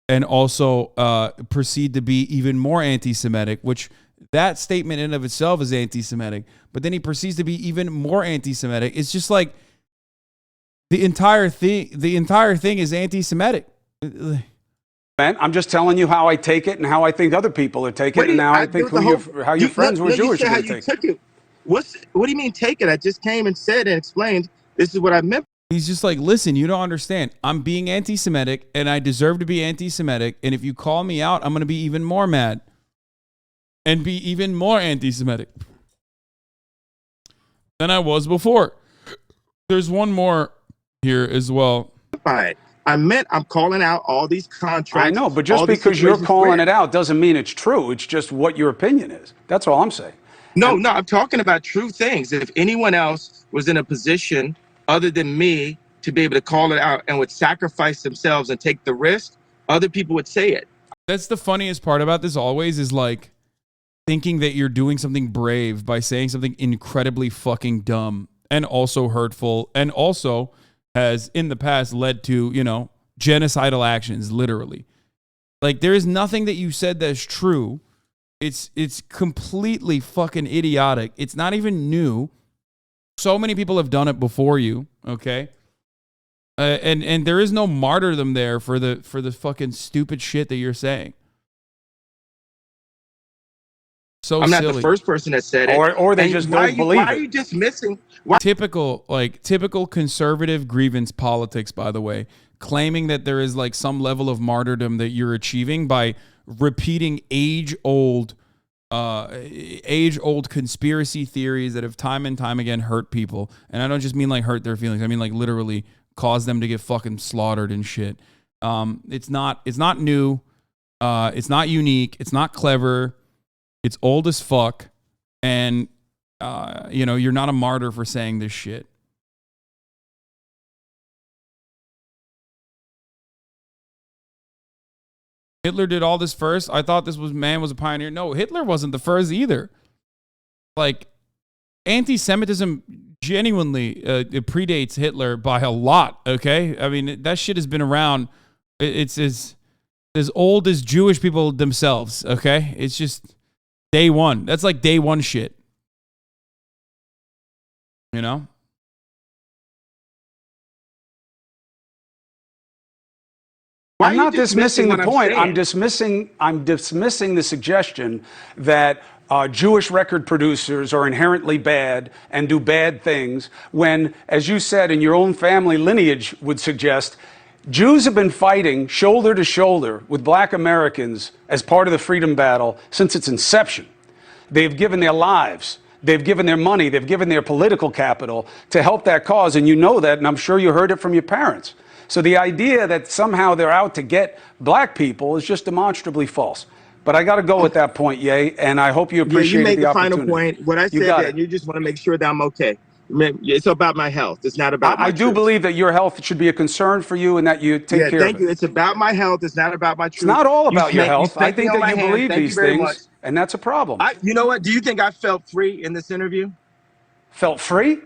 and also proceed to be even more anti-Semitic, which that statement in of itself is anti-Semitic, but then he proceeds to be even more anti-Semitic. It's just like the entire thing is anti-Semitic. I'm just telling you how I take it and how I think other people are taking it, and how I think how your friends who are Jewish are going to take it. What do you mean take it? I just came and said and explained this is what I meant. He's just like, listen, you don't understand. I'm being anti-Semitic and I deserve to be anti-Semitic. And if you call me out, I'm going to be even more mad and be even more anti-Semitic than I was before. There's one more here as well. I meant I'm calling out all these contracts. I know, but just because you're calling it out doesn't mean it's true. It's just what your opinion is. That's all I'm saying. No, I'm talking about true things. If anyone else was in a position other than me to be able to call it out and would sacrifice themselves and take the risk, other people would say it. That's the funniest part about this always, is like thinking that you're doing something brave by saying something incredibly fucking dumb and also hurtful, and also has in the past led to, genocidal actions, literally. Like, there is nothing that you said that's true. It's completely fucking idiotic. It's not even new. So many people have done it before you, okay? And there is no martyrdom there for the fucking stupid shit that you're saying. I'm not the first person that said it. Or they just don't believe it. Why are you dismissing? Typical conservative grievance politics, by the way, claiming that there is like some level of martyrdom that you're achieving by repeating age-old conspiracy theories that have time and time again hurt people. And I don't just mean like hurt their feelings. I mean like literally cause them to get fucking slaughtered and shit. It's not new. It's not unique. It's not clever. It's old as fuck. And, you're not a martyr for saying this shit. Hitler did all this first. I thought this man was a pioneer. No, Hitler wasn't the first either. Like, anti-Semitism genuinely it predates Hitler by a lot. Okay, I mean that shit has been around. It's as old as Jewish people themselves. Okay, it's just day one. That's like day one shit. You know. I'm not dismissing the point. I'm dismissing the suggestion that Jewish record producers are inherently bad and do bad things when, as you said, in your own family lineage would suggest, Jews have been fighting shoulder to shoulder with black Americans as part of the freedom battle since its inception. They've given their lives. They've given their money. They've given their political capital to help that cause. And you know that, and I'm sure you heard it from your parents. So the idea that somehow they're out to get black people is just demonstrably false. But I got to go at that point, Ye, and I hope you appreciate the opportunity. You made the final point. What I said that, and you just want to make sure that I'm okay. It's about my health. It's not about my I do believe that your health should be a concern for you and that you take care of it. Thank you. It's about my health. It's not about my truth. It's not all about your health. I think that you believe these things, and that's a problem. You know what? Do you think I felt free in this interview? Felt free?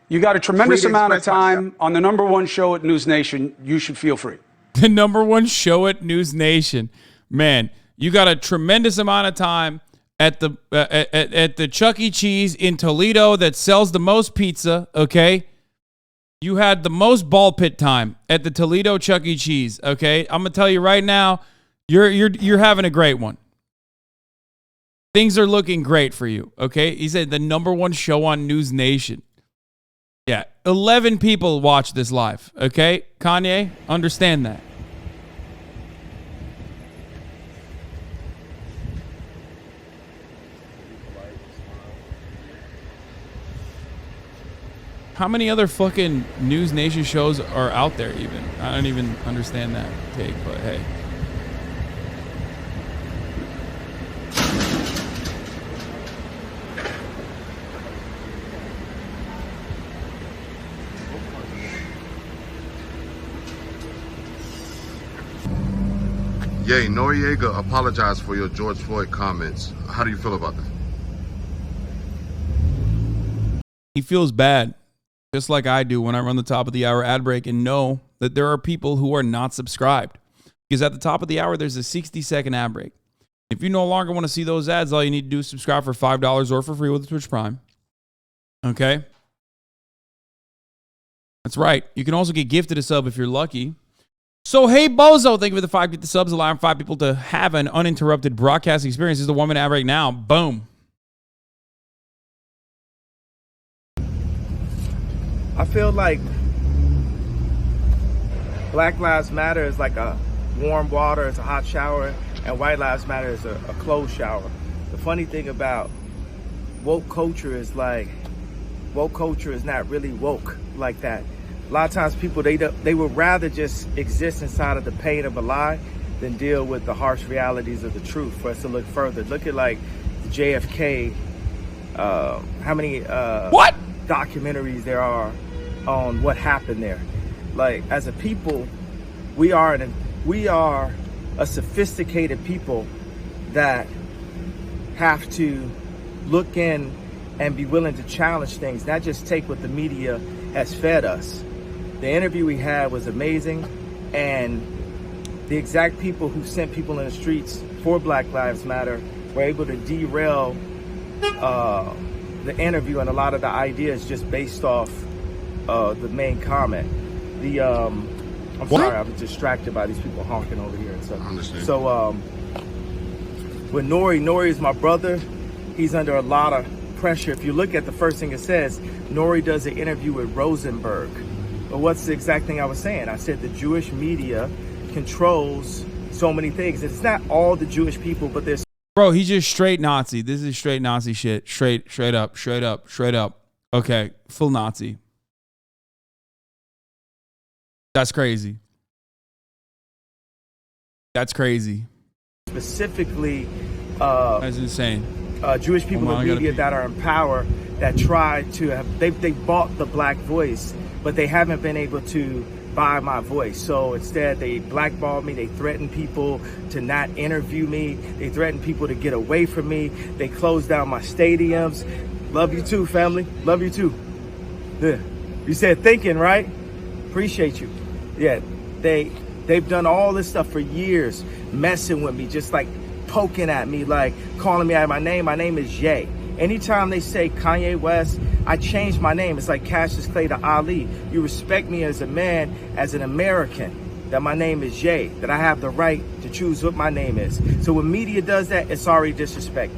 You got a tremendous amount of time on the #1 show at News Nation. You should feel free. The #1 show at News Nation. Man, you got a tremendous amount of time at the Chuck E. Cheese in Toledo that sells the most pizza, okay? You had the most ball pit time at the Toledo Chuck E. Cheese, okay? I'm going to tell you right now, you're having a great one. Things are looking great for you, okay? He said the #1 show on News Nation. Yeah, 11 people watch this live, okay? Kanye, understand that. How many other fucking News Nation shows are out there even? I don't even understand that take, but hey. Yay, Noriega apologized for your George Floyd comments. How do you feel about that? He feels bad, just like I do when I run the top of the hour ad break and know that there are people who are not subscribed. Because at the top of the hour, there's a 60-second ad break. If you no longer want to see those ads, all you need to do is subscribe for $5 or for free with Twitch Prime. Okay? That's right. You can also get gifted a sub if you're lucky. So, hey, Bozo, thank you for the 5 gift subs, allowing 5 people to have an uninterrupted broadcast experience. This is the 1 minute ad right now. Boom. I feel like Black Lives Matter is like a warm water, it's a hot shower, and White Lives Matter is a closed shower. The funny thing about woke culture is like, woke culture is not really woke like that. A lot of times people, they would rather just exist inside of the pain of a lie than deal with the harsh realities of the truth for us to look further. Look at like JFK, how many documentaries there are on what happened there. Like, as a people, we are a sophisticated people that have to look in and be willing to challenge things, not just take what the media has fed us. The interview we had was amazing, and the exact people who sent people in the streets for Black Lives Matter were able to derail the interview and a lot of the ideas just based off the main comment. I'm sorry, I'm distracted by these people honking over here and stuff. I understand. So with Nori is my brother. He's under a lot of pressure. If you look at the first thing it says, Nori does an interview with Rosenberg. But what's the exact thing I was saying? I said the Jewish media controls so many things. It's not all the Jewish people, but there's... Bro, he's just straight Nazi. This is straight Nazi shit. Straight up. Okay, full Nazi. That's crazy. Specifically... that's insane. Jewish people in media that are in power that try to have... They bought the black voice, but they haven't been able to buy my voice. So instead, they blackballed me. They threatened people to not interview me. They threatened people to get away from me. They closed down my stadiums. Love you too, family. Love you too. Yeah. You said thinking, right? Appreciate you. Yeah, they've done all this stuff for years, messing with me, just like poking at me, like calling me out my name. My name is Ye. Anytime they say Kanye West, I change my name. It's like Cassius Clay to Ali. You respect me as a man, as an American, that my name is Ye, that I have the right to choose what my name is. So when media does that, it's already disrespect.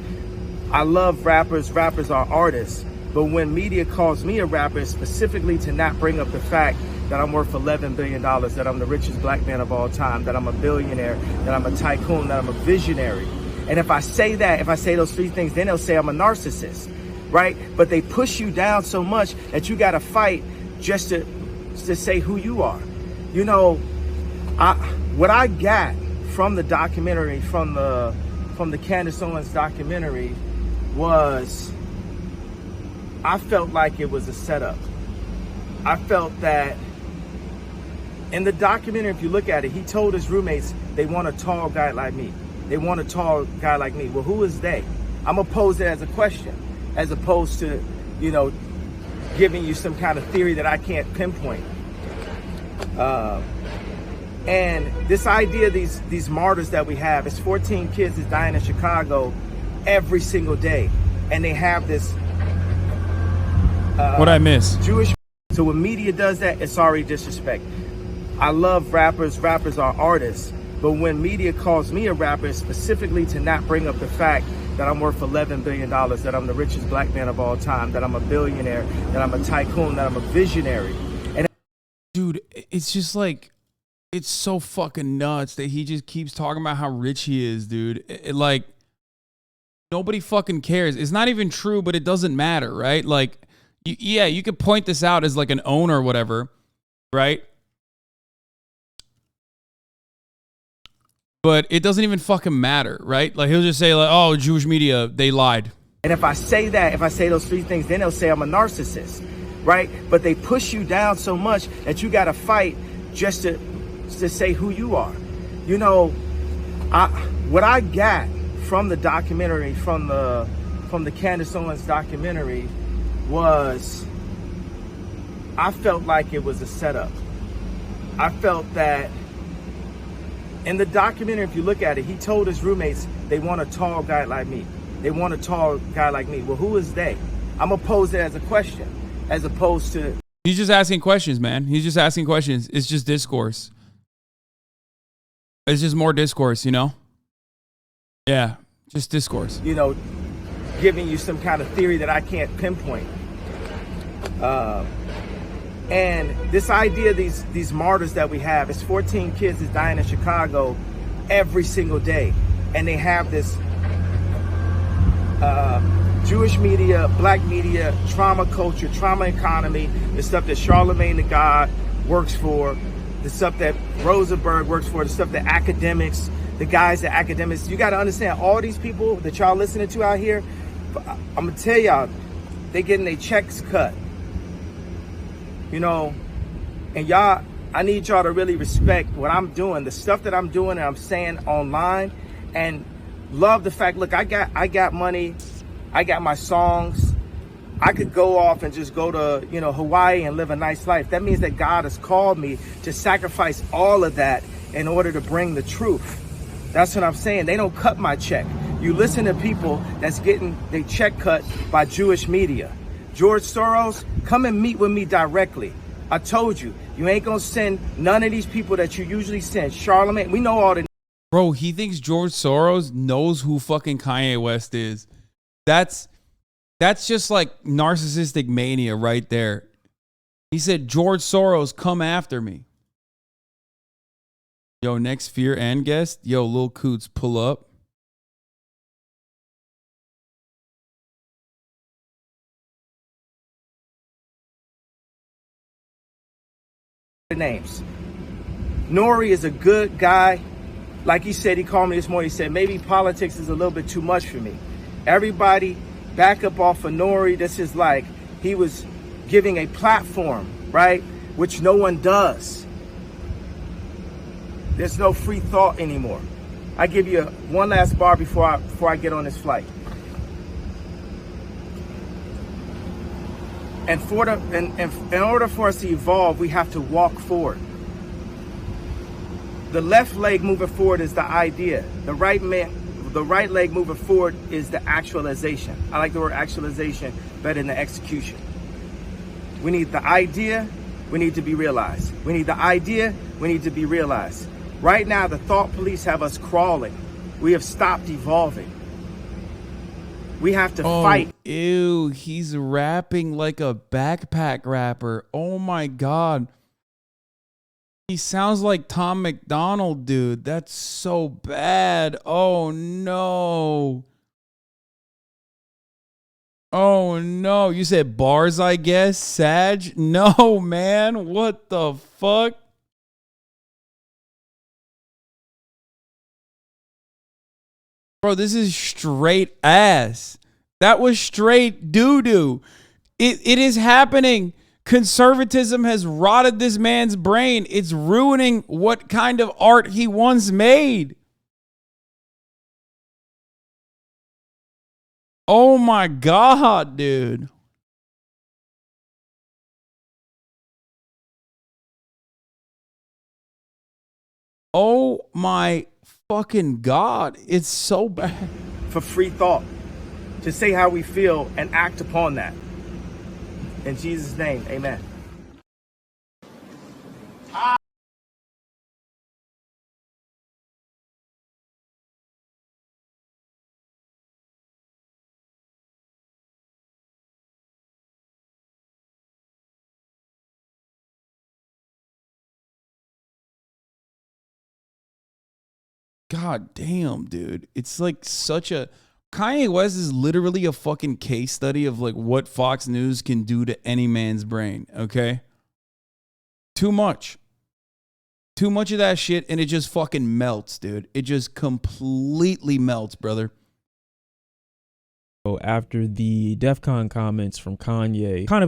I love rappers. Rappers are artists. But when media calls me a rapper, it's specifically to not bring up the fact that I'm worth $11 billion, that I'm the richest black man of all time, that I'm a billionaire, that I'm a tycoon, that I'm a visionary. And if I say that, if I say those three things, then they'll say I'm a narcissist, right? But they push you down so much that you got to fight just to say who you are. You know, what I got from the documentary, from the Candace Owens documentary, was I felt like it was a setup. I felt that in the documentary, if you look at it, he told his roommates they want a tall guy like me. They want a tall guy like me. Well, who is they? I'm gonna pose it as a question, as opposed to, you know, giving you some kind of theory that I can't pinpoint. And this idea, these martyrs that we have, it's 14 kids that's dying in Chicago every single day, and they have this. What I miss? Jewish. So when media does that, it's already disrespect. I love rappers. Rappers are artists. But when media calls me a rapper, it's specifically to not bring up the fact that I'm worth $11 billion, that I'm the richest black man of all time, that I'm a billionaire, that I'm a tycoon, that I'm a visionary. And dude, it's just like, it's so fucking nuts that he just keeps talking about how rich he is, dude. Like, nobody fucking cares. It's not even true, but it doesn't matter, right? Like, yeah, you could point this out as like an owner or whatever, right? But it doesn't even fucking matter, right? Like, he'll just say like, oh, Jewish media, they lied. And if I say that, if I say those three things, then they'll say I'm a narcissist, right? But they push you down so much that you got to fight just to say who you are. You know, what I got from the documentary, from the Candace Owens documentary, was I felt like it was a setup. I felt that in the documentary, if you look at it, he told his roommates they want a tall guy like me. They want a tall guy like me. Well, who is they? I'm gonna pose it as a question, as opposed to. He's just asking questions, man. He's just asking questions. It's just discourse. It's just more discourse, you know? Yeah, just discourse. You know, giving you some kind of theory that I can't pinpoint. And this idea, these martyrs that we have, it's 14 kids that's dying in Chicago every single day. And they have this Jewish media, black media, trauma culture, trauma economy, the stuff that Charlemagne the God works for, the stuff that Rosenberg works for, the stuff that academics, the guys that academics, you got to understand, all these people that y'all listening to out here, I'm going to tell y'all, they getting their checks cut. You know, and y'all, I need y'all to really respect what I'm doing, the stuff that I'm doing and I'm saying online, and love the fact, look, I got money, I got my songs, I could go off and just go to, you know, Hawaii and live a nice life. That means that God has called me to sacrifice all of that in order to bring the truth. That's what I'm saying. They don't cut my check. You listen to people that's getting their check cut by Jewish media. George Soros, come and meet with me directly. I told you, you ain't gonna send none of these people that you usually send. Charlemagne, we know all the. Bro, he thinks George Soros knows who fucking Kanye West is. That's just like narcissistic mania right there. He said, George Soros, come after me. Yo, next fear and guest. Yo, Lil Coots, pull up. Names. Nori is a good guy. Like he said, he called me this morning. He said, maybe politics is a little bit too much for me. Everybody back up off of Nori. This is like, he was giving a platform, right? Which no one does. There's no free thought anymore. I give you one last bar before I get on this flight. And in order for us to evolve, we have to walk forward. The left leg moving forward is the idea. The right leg moving forward is the actualization. I like the word actualization better than the execution. We need the idea, we need to be realized. We need the idea, we need to be realized. Right now, the thought police have us crawling. We have stopped evolving. We have to fight. Ew, he's rapping like a backpack rapper. Oh my God. He sounds like Tom McDonald, dude. That's so bad. Oh no. Oh no. You said bars, I guess? Sag? No, man. What the fuck? Bro, this is straight ass. That was straight doo-doo. It is happening. Conservatism has rotted this man's brain. It's ruining what kind of art he once made. Oh my God, dude. Oh my fucking God. It's so bad. For free thought, to say how we feel and act upon that. In Jesus' name, amen. God damn, dude. It's like such a... Kanye West is literally a fucking case study of like what Fox News can do to any man's brain, okay? Too much. Too much of that shit and it just fucking melts, dude. It just completely melts, brother. After the Defcon comments from Kanye, kind of